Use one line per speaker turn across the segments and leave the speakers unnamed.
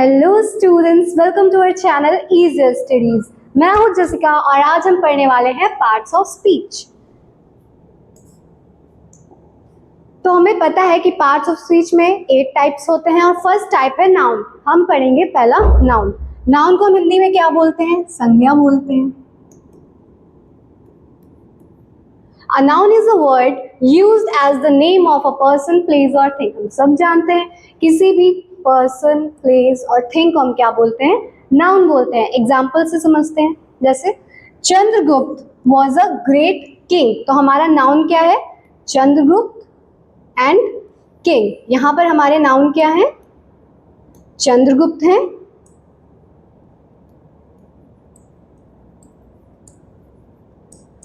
Hello students, welcome to our channel easier studies. मैं हूं Jessica और आज हम पढ़ने वाले हैं पार्ट्स ऑफ स्पीच। तो हमें पता है कि पार्ट्स ऑफ स्पीच में 8 टाइप्स होते हैं और फर्स्ट टाइप है नाउन। हम पढ़ेंगे पहला नाउन। नाउन को हम हिंदी में क्या बोलते हैं? संज्ञा बोलते हैं। A noun is a word used as the name of a person, place or thing। हम सब जानते हैं किसी भी पर्सन, प्लेस और थिंग को हम क्या बोलते हैं? नाउन बोलते हैं। एग्जाम्पल से समझते हैं, जैसे Chandragupta was a great king. तो हमारा नाउन क्या है? Chandragupta and king. यहाँ पर हमारे नाउन क्या है? चंद्रगुप्त हैं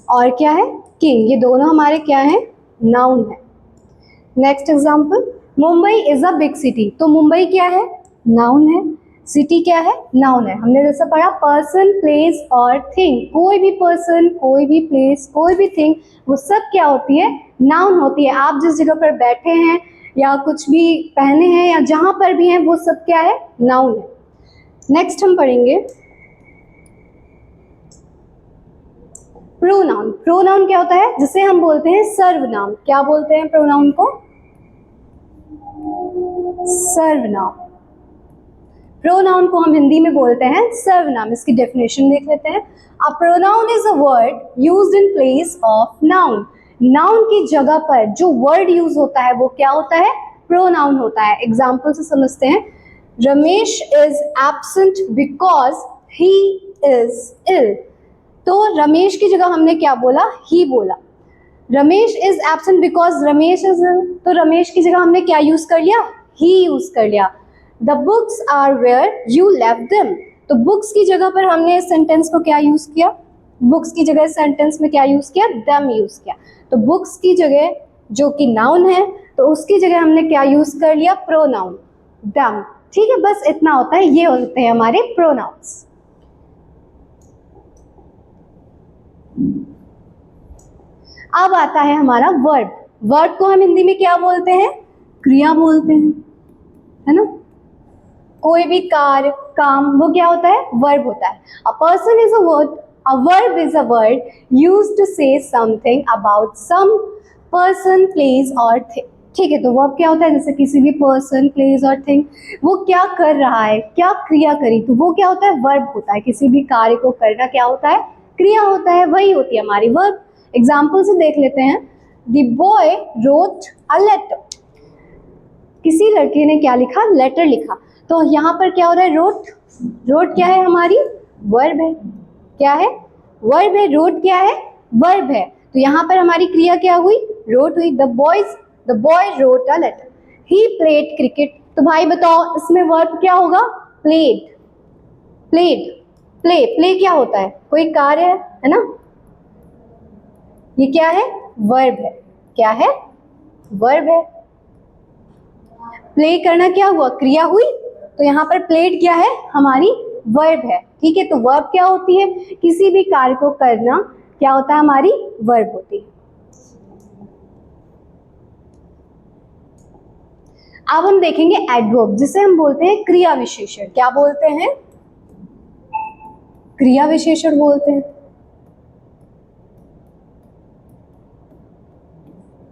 और क्या है? किंग। ये दोनों हमारे क्या है? नाउन है। Next example, Mumbai is a big city. तो मुंबई क्या है? नाउन है। सिटी क्या है? नाउन है। हमने जैसा पढ़ा पर्सन, प्लेस और थिंग। कोई भी पर्सन, कोई भी प्लेस, कोई भी थिंग, वो सब क्या होती है? नाउन होती है। आप जिस जगह पर बैठे हैं या कुछ भी पहने हैं या जहां पर भी हैं, वो सब क्या है? नाउन है। नेक्स्ट हम पढ़ेंगे प्रोनाउन। प्रोनाउन क्या होता है? जिसे हम बोलते हैं सर्वनाम। क्या बोलते हैं प्रोनाउन को? सर्वनाम। प्रोनाउन को हम हिंदी में बोलते हैं सर्वनाम। इसकी डेफिनेशन देख लेते हैं। A pronoun is a word used in place of noun. Noun की जगह पर जो वर्ड यूज होता है वो क्या होता है? प्रोनाउन होता है। एग्जाम्पल से समझते हैं। Ramesh is absent because he is ill. तो रमेश की जगह हमने क्या बोला? ही बोला। Ramesh is absent because Ramesh is ill. तो रमेश की जगह हमने क्या यूज कर लिया? ही यूज कर लिया। The books are where you left them. तो बुक्स की जगह पर हमने इस सेंटेंस को क्या यूज किया? बुक्स की जगह इस सेंटेंस में क्या यूज किया? देम यूज किया। तो बुक्स की जगह जो कि नाउन है, तो उसकी जगह हमने क्या यूज कर लिया? Pronoun, them. ठीक है, बस इतना होता है। ये होते हैं हमारे प्रोनाउंस। अब आता है हमारा वर्ब। वर्ब को हम हिंदी में क्या बोलते हैं? क्रिया बोलते हैं, है ना। कोई भी कार्य, काम, वो क्या होता है? वर्ब होता है। A person is a word. A verb is a word used to say something about some person, place और थिंग। ठीक है, तो वर्ब क्या होता है? जैसे किसी भी पर्सन, प्लेस और थिंग, वो क्या कर रहा है, क्या क्रिया करी, तो वो क्या होता है? वर्ब होता है। किसी भी कार्य को करना क्या होता है? क्रिया होता है। वही होती है हमारी वर्ब। एग्जाम्पल से देख लेते हैं। The boy wrote a letter. किसी लड़के ने क्या लिखा? लेटर लिखा। तो यहाँ पर क्या हो रहा है? रोट। रोट क्या है? हमारी वर्ब है। क्या है? वर्ब है। रोट क्या है? वर्ब है। तो यहाँ पर हमारी क्रिया क्या हुई? रोट हुई। The boy wrote a letter. He played cricket. तो भाई बताओ, इसमें वर्ब क्या होगा? प्लेड। Played, play. प्ले क्या होता है? कोई कार्य है ना। ये क्या है? वर्ब है। क्या है? वर्ब है। प्ले करना क्या हुआ? क्रिया हुई। तो यहाँ पर प्लेड क्या है? हमारी वर्ब है। ठीक है, तो वर्ब क्या होती है? किसी भी कार्य को करना क्या होता है? हमारी वर्ब होती है। अब हम देखेंगे एडवर्ब, जिसे हम बोलते हैं क्रिया विशेषण। क्या बोलते हैं? क्रिया विशेषण बोलते हैं।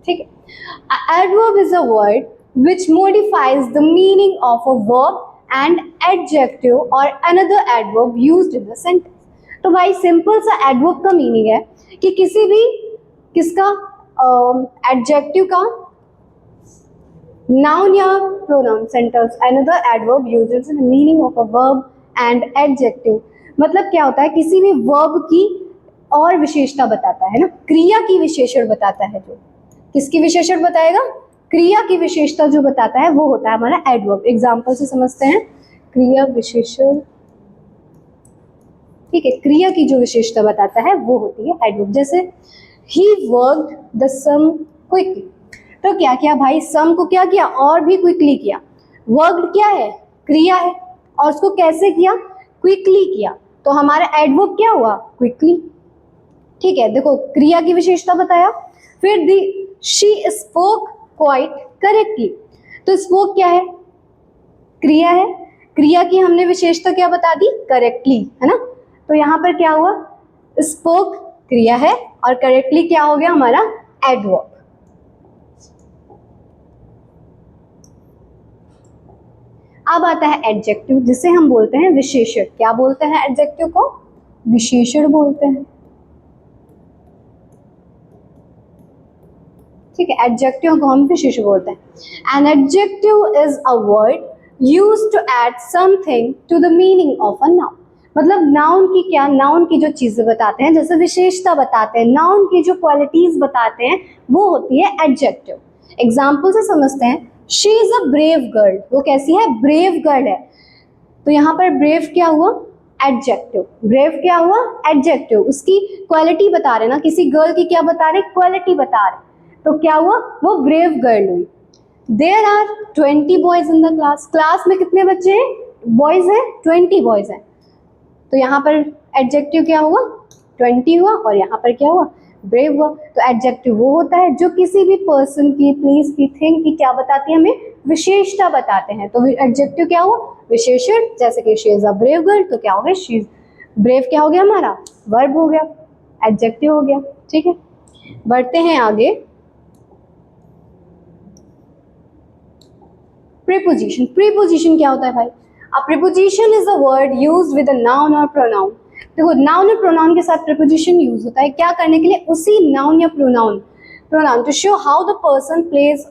ठीक है। Adverb is a word which modifies the meaning of a verb and adjective or another adverb used in the sentence। तो भाई सिंपल सा एडवर्ब का मीनिंग है कि किसी भी किसका एडजेक्टिव का, नाउन या pronoun sentence, another adverb uses the meaning of a verb and adjective। मतलब क्या होता है? किसी भी वर्ब की और विशेषता बताता है ना, क्रिया की विशेषण बताता है। जो किसकी विशेषण बताएगा? क्रिया की विशेषता जो बताता है वो होता है हमारा एडवर्ब। एग्जाम्पल से समझते हैं। क्रिया विशेषण, ठीक है, क्रिया की जो विशेषता बताता है वो होती है एडवर्ब। जैसे he worked the sum quickly. तो क्या किया भाई? सम को क्या किया? और भी क्विकली किया। वर्कड क्या है? क्रिया है। और उसको कैसे किया? क्विकली किया। तो हमारा एडवर्ब क्या हुआ? क्विकली। ठीक है, देखो क्रिया की विशेषता बताया। फिर दी शी स्पोक क्वाइट करेक्टली। तो स्पोक क्या है? क्रिया है। क्रिया की हमने विशेषता क्या बता दी, करेक्टली, है ना। तो यहाँ पर क्या हुआ, स्पोक क्रिया है और करेक्टली क्या हो गया हमारा, एडवर्ब। अब आता है एडजेक्टिव, जिसे हम बोलते हैं विशेषण। क्या बोलते हैं एडजेक्टिव को, विशेषण बोलते हैं। ठीक है, एडजेक्टिव को हम विशेषण बोलते हैं। An adjective is a word used to add something to the meaning of a noun. मतलब नाउन की क्या, नाउन की जो चीजें बताते हैं, जैसे विशेषता बताते हैं, नाउन की जो क्वालिटीज बताते हैं, वो होती है एडजेक्टिव। एग्जाम्पल से समझते हैं, she is a brave girl. वो कैसी है, ब्रेव गर्ल है। तो यहाँ पर ब्रेव क्या हुआ, एडजेक्टिव। ब्रेव क्या हुआ, एडजेक्टिव। उसकी क्वालिटी बता रहे ना, किसी गर्ल की क्या बता रहे, क्वालिटी बता रहे। तो क्या हुआ, वो ब्रेव गर्ल हुई। There are 20 boys in the class. Class में कितने बच्चे हैं, बॉयज हैं, 20 बॉयज हैं। तो यहाँ पर एडजेक्टिव क्या हुआ, 20 हुआ, और यहाँ पर क्या हुआ, ब्रेव हुआ। तो एडजेक्टिव वो होता है जो किसी भी पर्सन की, प्लेस की, थिंग की क्या बताती है, हमें विशेषता बताते हैं। तो एडजेक्टिव क्या हुआ, विशेषण। जैसे कि she is a brave girl, तो क्या हो गया, शी इज ब्रेव, क्या हो गया हमारा, वर्ब हो गया, एडजेक्टिव हो गया। ठीक है, बढ़ते हैं आगे। प्रीपोजिशन। प्रीपोजिशन क्या होता है भाई, अ preposition is a word used with a noun or pronoun. देखो नाउन और प्रोनाउन के साथ प्रीपोजिशन यूज होता है, क्या करने के लिए, उसी नाउन या pronoun to show how the person place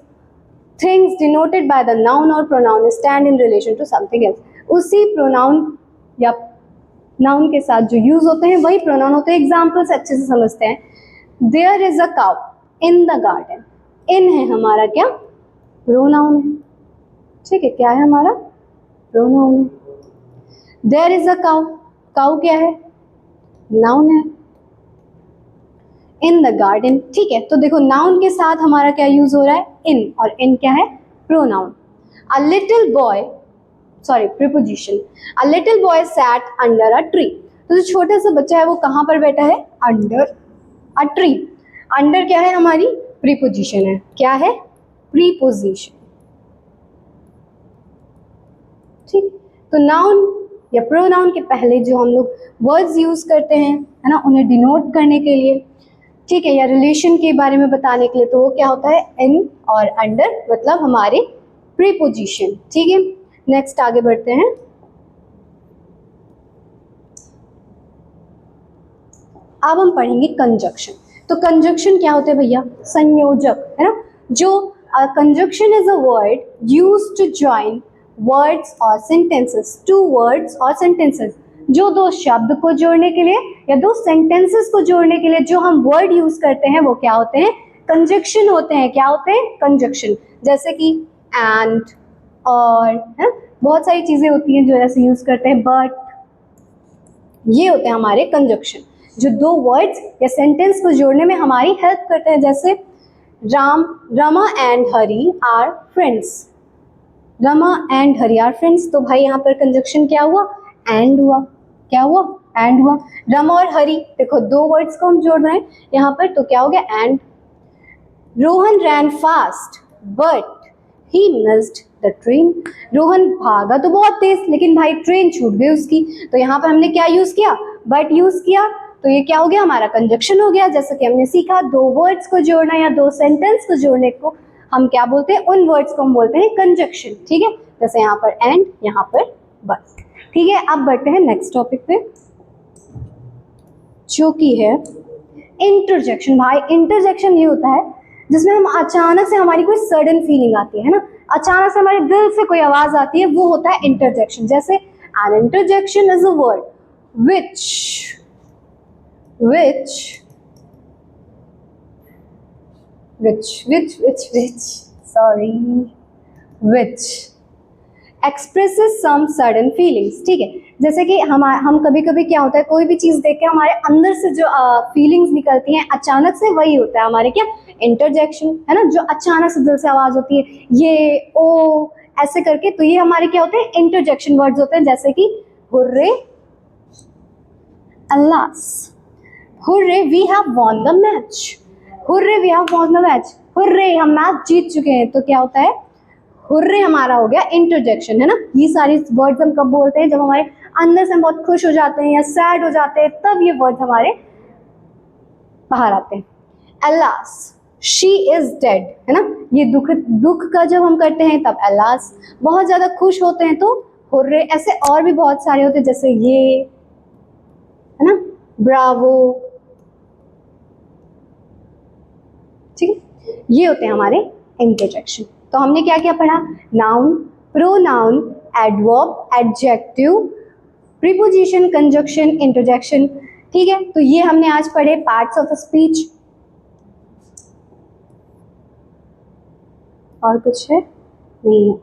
things denoted by the noun or pronoun stand in relation to something else. उसी प्रोनाउन या नाउन के साथ जो यूज होते हैं वही प्रोनाउन होते हैं। एग्जाम्पल से अच्छे से समझते हैं। There is a cow in the garden. In है हमारा क्या, प्रोनाउन है। ठीक है, क्या है हमारा, प्रोनाउन है। There is a cow, cow क्या है, नाउन है। इन द गार्डन, ठीक है। तो देखो नाउन के साथ हमारा क्या यूज हो रहा है, इन, और इन क्या है, pronoun. A little boy, sorry preposition, a little boy sat under a tree. तो जो छोटा सा बच्चा है वो कहाँ पर बैठा है, अंडर अ ट्री। अंडर क्या है हमारी, प्रीपोजिशन है। क्या है, प्रीपोजिशन। ठीक, तो नाउन या प्रोनाउन के पहले जो हम लोग वर्ड्स यूज करते हैं, है ना, उन्हें डिनोट करने के लिए, ठीक है, या रिलेशन के बारे में बताने के लिए, तो वो क्या होता है, इन और अंडर, मतलब हमारे प्रीपोजिशन। ठीक है, नेक्स्ट आगे बढ़ते हैं। अब हम पढ़ेंगे कंजक्शन। तो कंजक्शन क्या होते हैं भैया, संयोजक, है ना। जो conjunction is a word used to join words और सेंटेंसेस, टू वर्ड्स और सेंटेंसेस। जो दो शब्द को जोड़ने के लिए या दो सेंटेंसेस को जोड़ने के लिए जो हम वर्ड यूज करते हैं वो क्या होते हैं, कंजक्शन होते हैं। क्या होते हैं, कंजक्शन। जैसे कि एंड, और, है, बहुत सारी चीजें होती हैं जो ऐसे यूज करते हैं, बट, ये होते हैं हमारे कंजक्शन, जो दो वर्ड्स या सेंटेंस को जोड़ने में हमारी हेल्प करते हैं। जैसे Rama and Hari are friends. Rama and Hari are friends. तो भाई यहाँ पर कंजक्शन क्या हुआ, एंड हुआ। क्या हुआ, एंड हुआ। रमा और हरी, देखो दो वर्ड्स को हम जोड़ रहे हैं यहाँ पर, तो क्या हो गया, and. Rohan ran fast but he missed the train. Rohan भागा तो बहुत तेज, लेकिन भाई ट्रेन छूट गई उसकी। तो यहाँ पर हमने क्या यूज किया, बट यूज किया। तो ये क्या हो गया, हमारा कंजक्शन हो गया। जैसे कि हमने सीखा, दो वर्ड्स को जोड़ना या दो सेंटेंस को जोड़ने को हम क्या बोलते हैं, उन वर्ड्स को हम बोलते हैं कंजक्शन। ठीक है, जैसे यहाँ पर एंड, यहाँ पर बट। ठीक है, अब बढ़ते हैं नेक्स्ट टॉपिक पे, जो कि है इंटरजेक्शन। भाई इंटरजेक्शन ये होता है जिसमें हम अचानक से, हमारी कोई सडन फीलिंग आती है ना, अचानक से हमारे दिल से कोई आवाज आती है, वो होता है इंटरजेक्शन। जैसे an interjection is a word which expresses some sudden feelings। ठीक है, जैसे कि हम कभी कभी क्या होता है, कोई भी चीज देख के हमारे अंदर से जो फीलिंग्स निकलती हैं अचानक से, वही होता है हमारे क्या, इंटरजेक्शन, है ना। जो अचानक से दिल से आवाज होती है, ये, ओ, ऐसे करके, तो ये हमारे क्या होते हैं, इंटरजेक्शन वर्ड्स होते हैं। जैसे कि hurray, alas, hurray we have won the match, hurray we have won the match, hurray हम मैच जीत चुके हैं। तो क्या होता है, हुर्रे हमारा हो गया इंटरजेक्शन, है ना। ये सारी वर्ड्स हम कब बोलते हैं, जब हमारे अंदर से हम बहुत खुश हो जाते हैं या सैड हो जाते हैं, तब ये वर्ड्स हमारे बाहर आते हैं। अलास, शी इज डेड, है ना। ये दुख का जब हम करते हैं तब अलास, बहुत ज्यादा खुश होते हैं तो हुर्रे। ऐसे और भी बहुत सारे होते हैं, जैसे ये, है ना, ब्रावो, ठीक है। ये होते हैं हमारे इंटरजेक्शन। तो हमने क्या क्या पढ़ा, noun, pronoun, adverb, adjective, preposition, conjunction, interjection, ठीक है। तो ये हमने आज पढ़े पार्ट्स ऑफ स्पीच। और कुछ है नहीं है,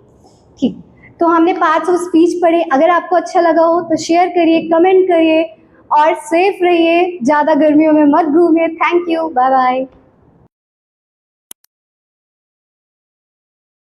ठीक। तो हमने पार्ट्स ऑफ स्पीच पढ़े। अगर आपको अच्छा लगा हो तो शेयर करिए, कमेंट करिए और सेफ रहिए, ज़्यादा गर्मियों में मत घूमिए। Thank you, bye bye.